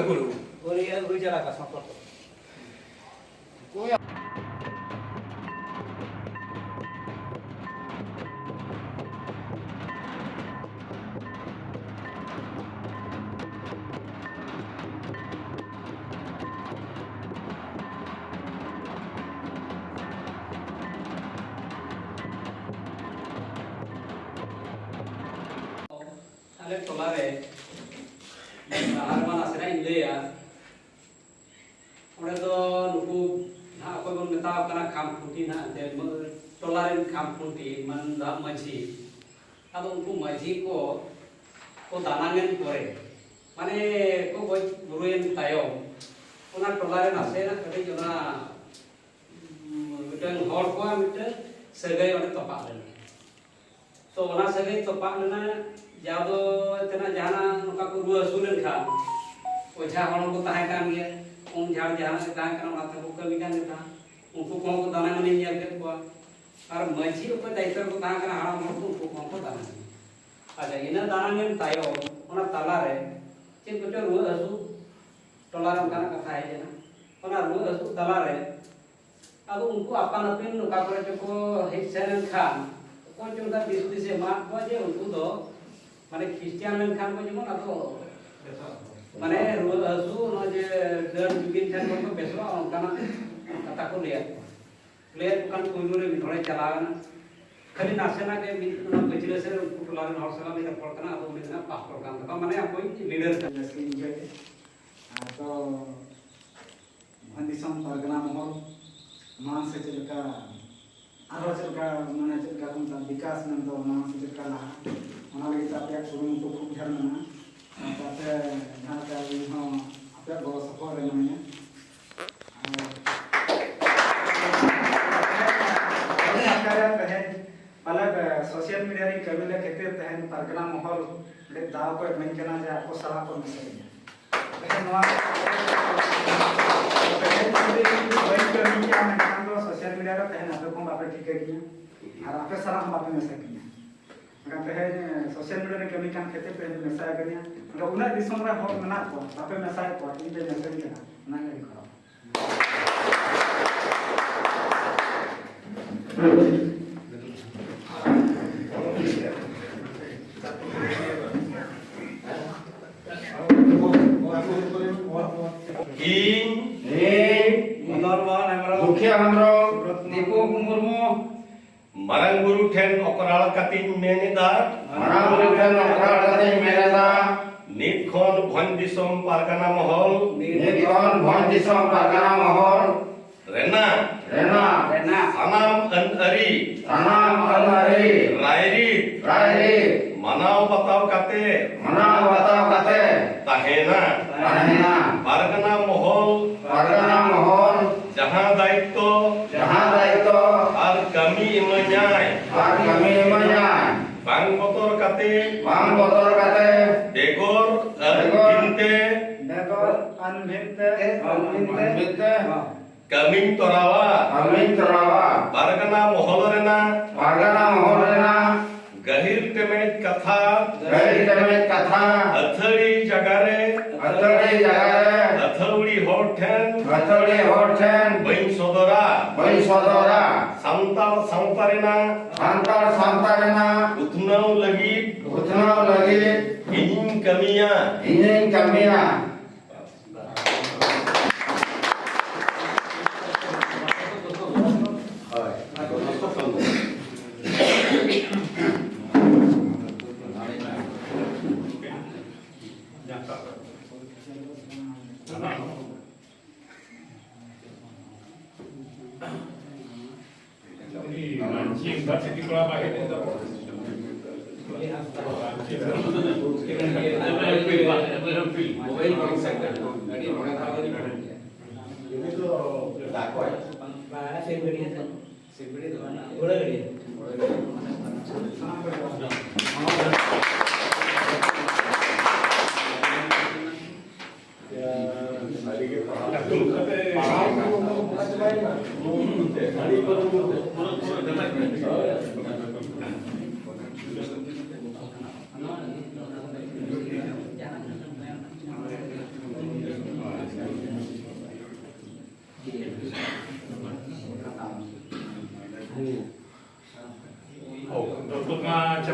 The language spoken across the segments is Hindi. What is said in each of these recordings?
guru. Guru ya guru jalan ke sana. Ale tolare harman asena India ᱚᱸᱰᱮ ᱫᱚ ᱱᱩᱠᱩ ᱱᱟᱦᱟᱜ ᱚᱠᱚᱭ ᱵᱚᱱ ᱢᱮᱛᱟᱣ ᱠᱟᱱᱟ ᱠᱷᱟᱢᱠᱷᱩᱱᱴᱤ ᱱᱟᱦᱟᱜ ᱡᱮ ᱴᱚᱞᱟᱨᱮᱱ ᱠᱷᱟᱢᱠᱷᱩᱱᱴᱤ ᱢᱟᱱ ᱫᱟ ᱢᱟᱹᱡᱷᱤ ᱟᱫᱚ ᱩᱱᱠᱩ ᱢᱟᱹᱡᱷᱤ ᱠᱚ ᱫᱟᱱᱟᱝᱮᱱ ᱯᱚᱨᱮ ᱢᱟᱱᱮ ᱠᱚ ᱜᱚᱡ ᱵᱩᱨᱩᱭᱮᱱ ᱛᱟᱭᱚᱢ ᱚᱱᱟ ᱴᱚᱞᱟᱨᱮ ᱱᱟᱥᱮᱱᱟᱜ ᱠᱟᱹᱴᱤᱡ ᱚᱱᱟ ᱢᱤᱫᱴᱟᱝ ᱦᱚᱲ ᱠᱚᱣᱟᱜ ᱢᱤᱫᱴᱟᱝ ᱥᱟᱹᱜᱟᱹᱭ ᱚᱸᱰᱮ ᱛᱚᱯᱟᱜ ᱞᱮᱱᱟ ᱛᱚ ᱚᱱᱟ ᱥᱟᱹᱜᱟᱹᱭ ᱛᱚᱯᱟᱜ ᱞᱮᱱᱟ ᱡᱟᱣ ᱫᱚ ᱛᱮᱱᱟᱜ ᱡᱟᱦᱟᱱᱟᱜ ᱱᱚᱝᱠᱟ ᱠᱚ ᱨᱩᱣᱟᱹ ᱦᱟᱹᱥᱩ ᱞᱮᱱᱠᱷᱟᱱ ᱚᱡᱷᱟ ᱦᱚᱲ ᱠᱚ ᱛᱟᱦᱮᱸ ᱠᱟᱱ ᱜᱮᱭᱟ ᱡᱟᱦᱟᱸ ᱡᱟᱦᱟᱸ ᱜᱮ ᱛᱟᱦᱮᱸ ᱠᱟᱱᱟ ᱚᱱᱟ ᱛᱮᱠᱚ ᱠᱟᱹᱢᱤ ᱠᱟᱱ ᱜᱮᱭᱟ उनको कौन को दाना मनी नियल के को और मझी ऊपर दायित्व को दाना करना हाड़ा मोर उनको कौन को दाना अच्छा इना दाना में तायो ओना ताला रे चिन को चो रुआ हसु टोला रे काना कथा है जना ओना रुआ हसु ताला रे अब उनको अपन अपन नुका करे को हिट सेन खान कौन चो दा दिस दिस मा को जे उनको दो माने क्रिश्चियन में खान को जेमन अब माने रुआ हसु नो जे डर जुगिन खान को Beswa ओनकाना kata ko lihat bukan kuilure midhore chalagana khali nasena ke midna bechile se putulare hor sala me por kana ado midna pastor kan ta mane koi leader ka तो भंदिसम परगना महल मान से चलका आरो चलका माने चलका कुंता विकास नन तो मान से चलका ला ओना लगे तापया सुरु तो खूब ढेर मना ताते जहां का हो आपया गो सफर रे मने अलग सोशल मीडिया री कमिले केते तहन परगना महल ले दाव को मन केना जे आपको सलाह को मिले लेकिन नवा वही कमी क्या मैं काम तो सोशल मीडिया रे तहन आपको को बापे ठीक है और आपके सलाह हम बापे में सकिया अगर तहन सोशल मीडिया रे कमी काम केते तहन मेसा करिया मतलब उना दिसम रे हो मना को बापे मेसा को इन पे मेसेज केना ना के करो Marang guru ten okral katin menida marang guru ten okral katin menida nit khon bhandisom pargana mahol rena sanam an ari rairi manaw bataw kate tahena pargana mahol jahan daitto ar kami imanyai bang motor kate begor anbinte kaming torawa pargana mohol rena gahir temet katha athari jagare athari horten bain sodora santal santarena utnau lagi ingin kamiya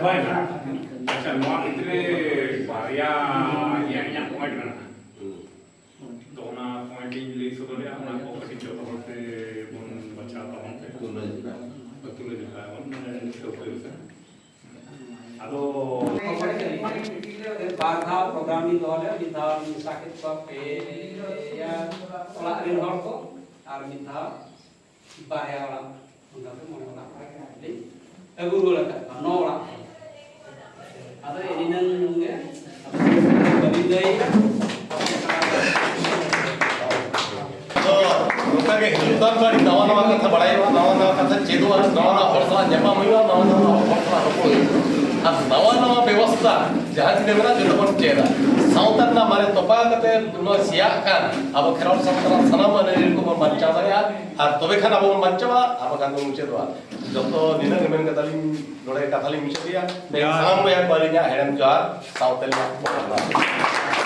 चबायना अच्छा नवा भितरे बारिया या पॉइंट ना तो ना पॉइंट ले सदरे ना को कटी जो होते बन बच्चा तो होते तुले दिखाया वन तो आदो बारधा प्रोग्रामिंग दोले मिधा साकित को पे या ओला रिन हर को और मिधा बाया वाला उनका तो मोने वाला ले अगु रोला का नो वाला आदो एदिनन नुंगे कभी दई तो लोका के हिंदुस्तान बाड़ी नवा कथा बड़ाइवा नवा कथा चेदुआ नवा हरसा जमा मइवा नवा हरसा रखो अब नवा व्यवस्था जहां तिने मेना जतो बन चेदा साउतन ना मारे तोपा कते नो सिया कान अब खेराल संतरा सनम ने को बच्चा दया और तबे खान अब बच्चा अब कान मुचे दवा जतो दिना मेन कताली लोड़े कथाली मिचदिया सनम या बालिया हेरन जार साउतलिया